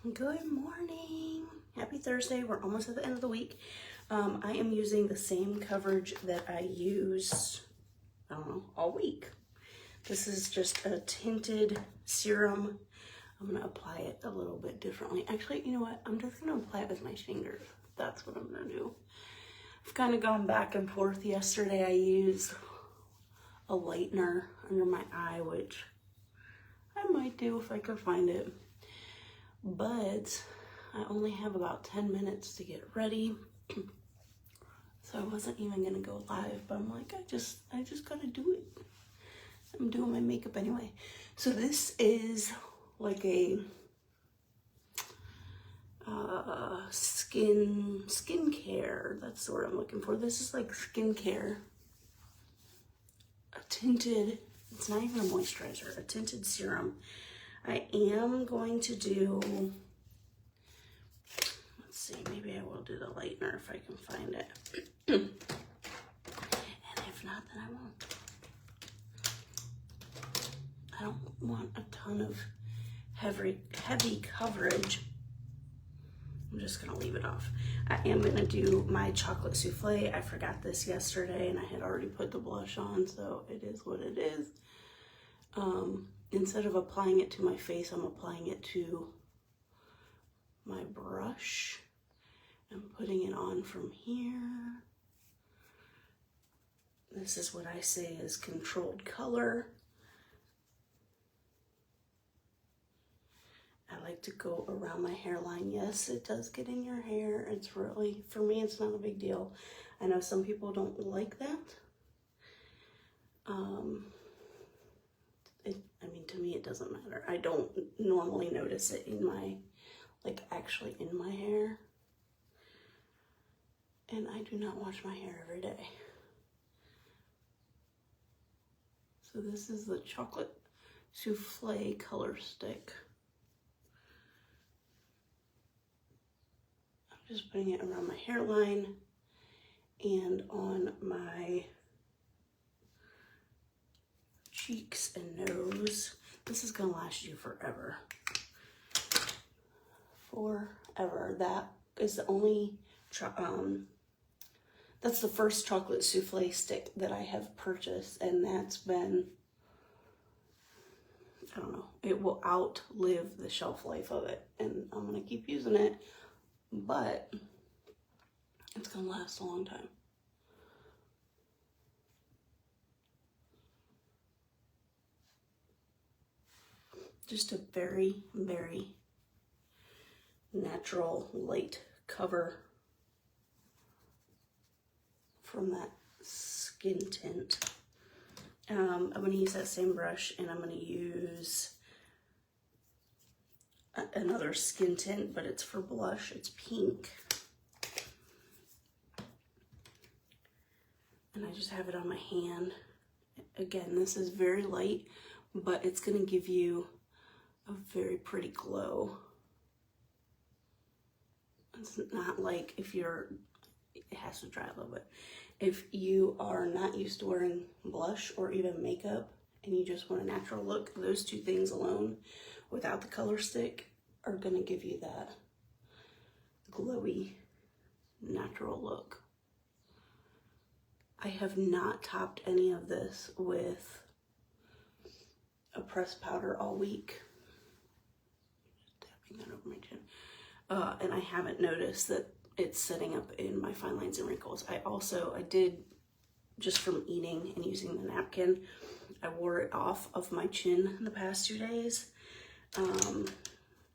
Good morning. Happy Thursday. We're almost at the end of the week. I am using the same coverage that I used, I don't know, all week. This is just a tinted serum. I'm going to apply it a little bit differently. Actually, you know what? I'm just going to apply it with my fingers. That's what I'm going to do. I've kind of gone back and forth. Yesterday I used a lightener under my eye, which I might do if I could find it. But I only have about 10 minutes to get ready. So I wasn't even gonna go live, but I'm like, I just gotta do it. I'm doing my makeup anyway. So this is like a skincare. That's the word I'm looking for. This is like skincare. A tinted, it's not even a moisturizer, a tinted serum. I am going to do, let's see, maybe I will do the lightener if I can find it. And if not, then I won't. I don't want a ton of heavy coverage. I'm just gonna leave it off. I am gonna do my Chocolate Soufflé. I forgot this yesterday and I had already put the blush on, so it is what it is. Instead of applying it to my face, I'm applying it to my brush. I'm putting it on from here. This is what I say is controlled color. I like to go around my hairline. Yes, it does get in your hair. It's really, for me, it's not a big deal. I know some people don't like that. I mean, to me, it doesn't matter. I don't normally notice it in my, like actually in my hair. And I do not wash my hair every day. So this is the Chocolate Soufflé color stick. I'm just putting it around my hairline and on my cheeks and nose. This is gonna last you forever. Forever. That is the only, that's the first Chocolate Soufflé stick that I have purchased, and that's been, I don't know, it will outlive the shelf life of it, and I'm gonna keep using it, but it's gonna last a long time. Just a very, very natural light cover from that skin tint. I'm going to use that same brush, and I'm going to use another skin tint, but it's for blush. It's pink. And I just have it on my hand. Again, this is very light, but it's going to give you a very pretty glow. It's not like if you're, it has to dry a little bit. If you are not used to wearing blush or even makeup and you just want a natural look, those two things alone without the color stick are gonna give you that glowy natural look. I have not topped any of this with a pressed powder all week. Tapping that over my chin. And I haven't noticed that it's setting up in my fine lines and wrinkles. I did, just from eating and using the napkin, I wore it off of my chin the past 2 days.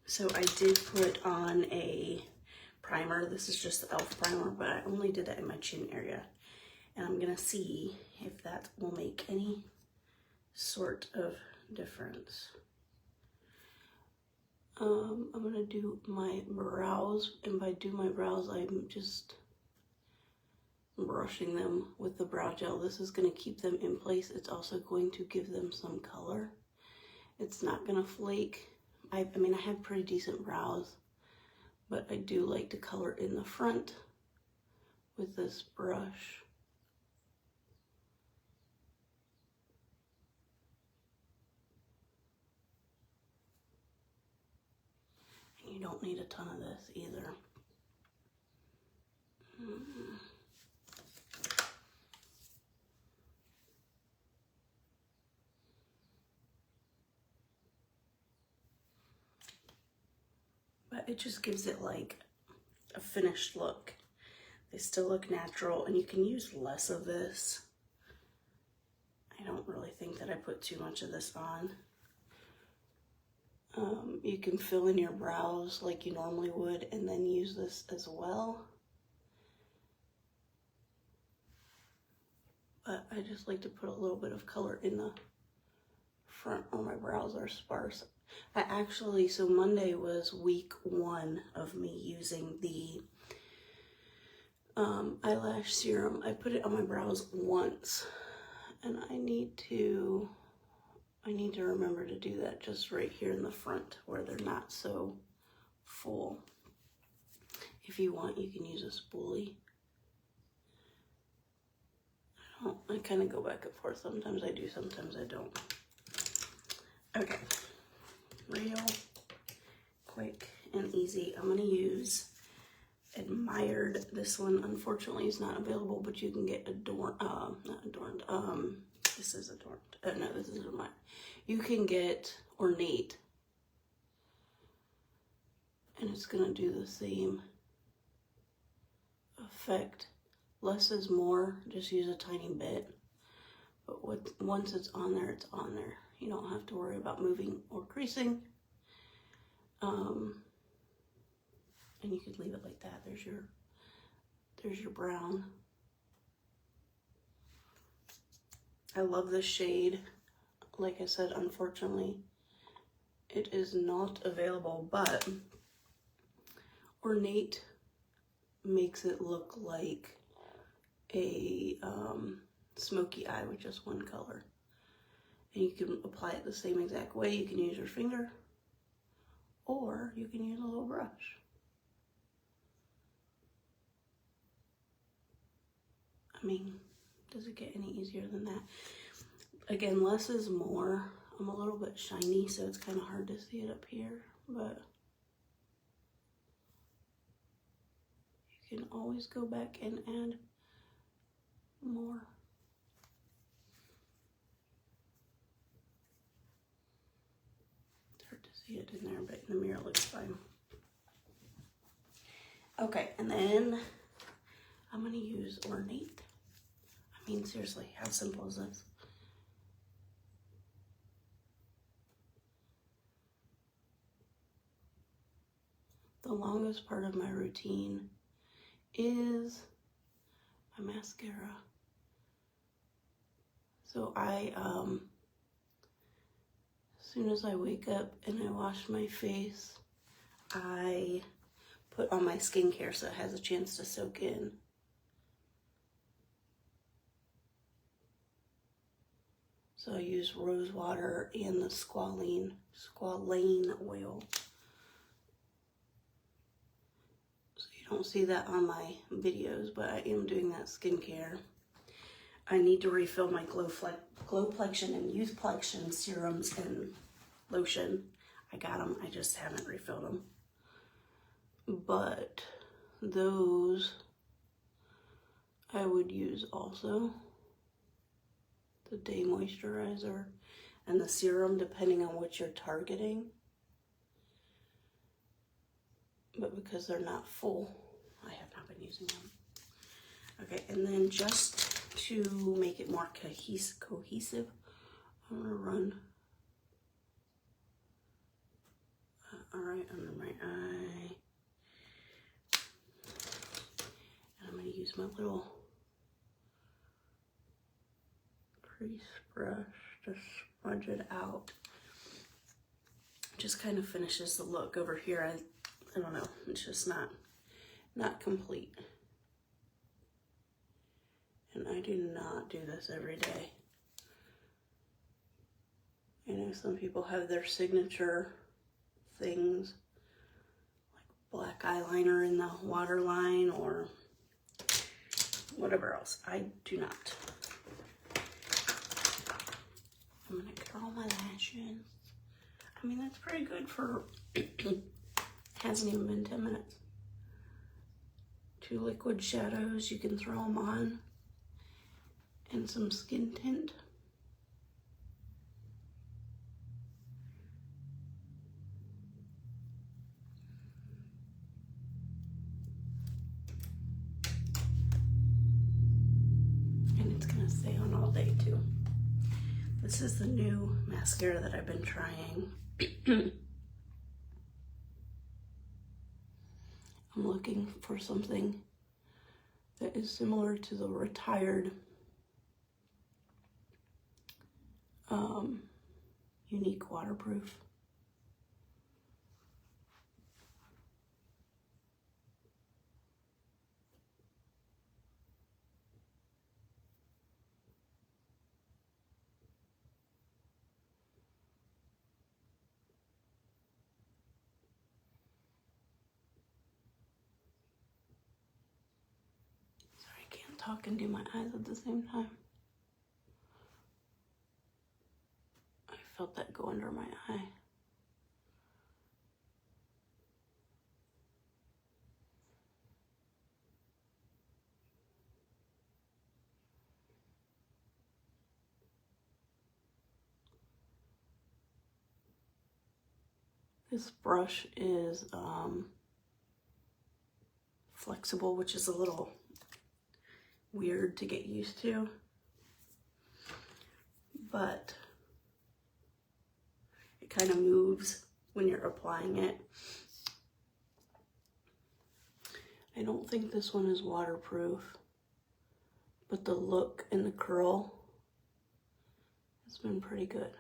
So I did put on a primer. This is just the e.l.f. primer, but I only did that in my chin area. And I'm gonna see if that will make any sort of difference. I'm gonna do my brows, and by do my brows, I'm just brushing them with the brow gel. This is gonna keep them in place. It's also going to give them some color. It's not gonna flake. I mean, I have pretty decent brows, but I do like to color in the front with this brush. don't need a ton of this either. But it just gives it like a finished look. They still look natural, and you can use less of this. I don't really think that I put too much of this on. You can fill in your brows like you normally would and then use this as well. But I just like to put a little bit of color in the front where my brows are sparse. So Monday was week 1 of me using the eyelash serum. I put it on my brows once, and I need to remember to do that just right here in the front where they're not so full. If you want, you can use a spoolie. I kind of go back and forth. Sometimes I do, sometimes I don't. Okay, real quick and easy. I'm gonna use Admired. This one unfortunately is not available, but you can get this is Adorned. No, this is Admired. You can get Ornate, and it's gonna do the same effect. Less is more, just use a tiny bit. But once it's on there, it's on there. You don't have to worry about moving or creasing. And you could leave it like that. There's your brown. I love this shade. Like I said, unfortunately, it is not available, but Ornate makes it look like a smoky eye with just one color. And you can apply it the same exact way. You can use your finger, or you can use a little brush. I mean, does it get any easier than that? Again, less is more. I'm a little bit shiny, so it's kind of hard to see it up here, but you can always go back and add more. It's hard to see it in there, but in the mirror it looks fine. Okay, and then I'm gonna use Ornate. I mean, seriously, how simple is this? The longest part of my routine is my mascara. So as soon as I wake up and I wash my face, I put on my skincare so it has a chance to soak in. So I use rose water and the squalane oil. So you don't see that on my videos, but I am doing that skincare. I need to refill my Glowplexion and Youthplexion serums and lotion. I got them, I just haven't refilled them. But those I would use also. The day moisturizer and the serum, depending on what you're targeting. But because they're not full, I have not been using them. Okay, and then just to make it more cohesive, I'm gonna run right under my eye. And I'm gonna use my little crease brush to smudge it out. Just kind of finishes the look. Over here, I don't know, it's just not complete. And I do not do this every day. I know some people have their signature things, like black eyeliner in the waterline or whatever else. I do not. I'm gonna curl my lashes. I mean, that's pretty good for having hasn't even been 10 minutes. 2 liquid shadows, you can throw them on, and some skin tint. And it's gonna stay on all day too. This is the new mascara that I've been trying. I'm looking for something that is similar to the Retired Unique Waterproof. Talk and do my eyes at the same time. I felt that go under my eye. This brush is flexible, which is a little weird to get used to, but it kind of moves when you're applying it. I don't think this one is waterproof, but the look and the curl has been pretty good.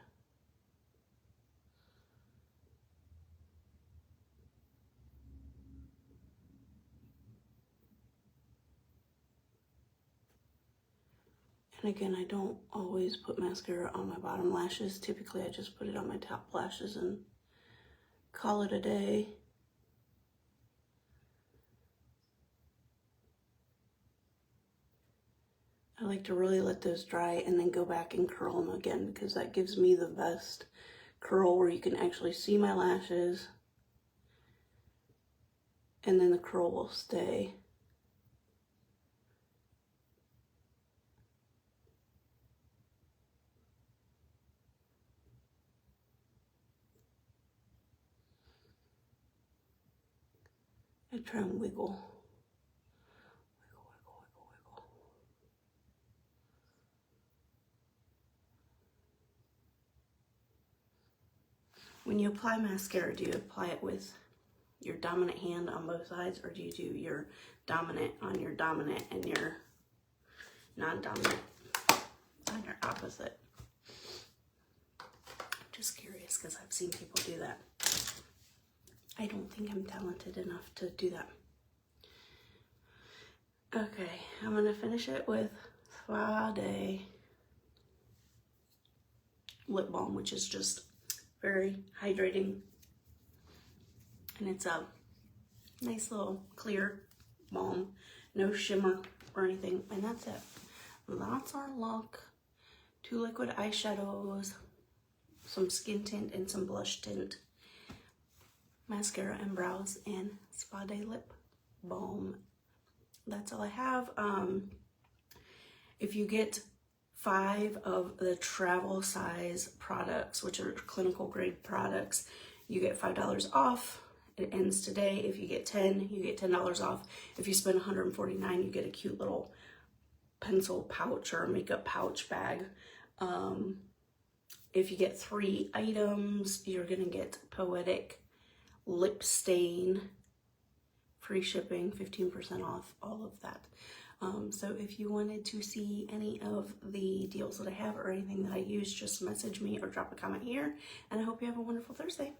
And again, I don't always put mascara on my bottom lashes. Typically, I just put it on my top lashes and call it a day. I like to really let those dry and then go back and curl them again, because that gives me the best curl where you can actually see my lashes and then the curl will stay. I try and wiggle. Wiggle, wiggle, wiggle, wiggle. When you apply mascara, do you apply it with your dominant hand on both sides, or do you do your dominant on your dominant and your non-dominant on your opposite? Just curious, because I've seen people do that. I don't think I'm talented enough to do that. Okay, I'm gonna finish it with Chocolate Lip Balm, which is just very hydrating. And it's a nice little clear balm, no shimmer or anything, and that's it. That's our look. 2 liquid eyeshadows, some skin tint and some blush tint, mascara and brows, and Chocolate Lip Balm. That's all I have. If you get 5 of the travel size products, which are clinical grade products, you get $5 off. It ends today. If you get 10, you get $10 off. If you spend $149, you get a cute little pencil pouch or a makeup pouch bag. If you get 3 items, you're gonna get Poetic Lip Stain, free shipping, 15% off, all of that. So if you wanted to see any of the deals that I have or anything that I use, just message me or drop a comment here. And I hope you have a wonderful Thursday.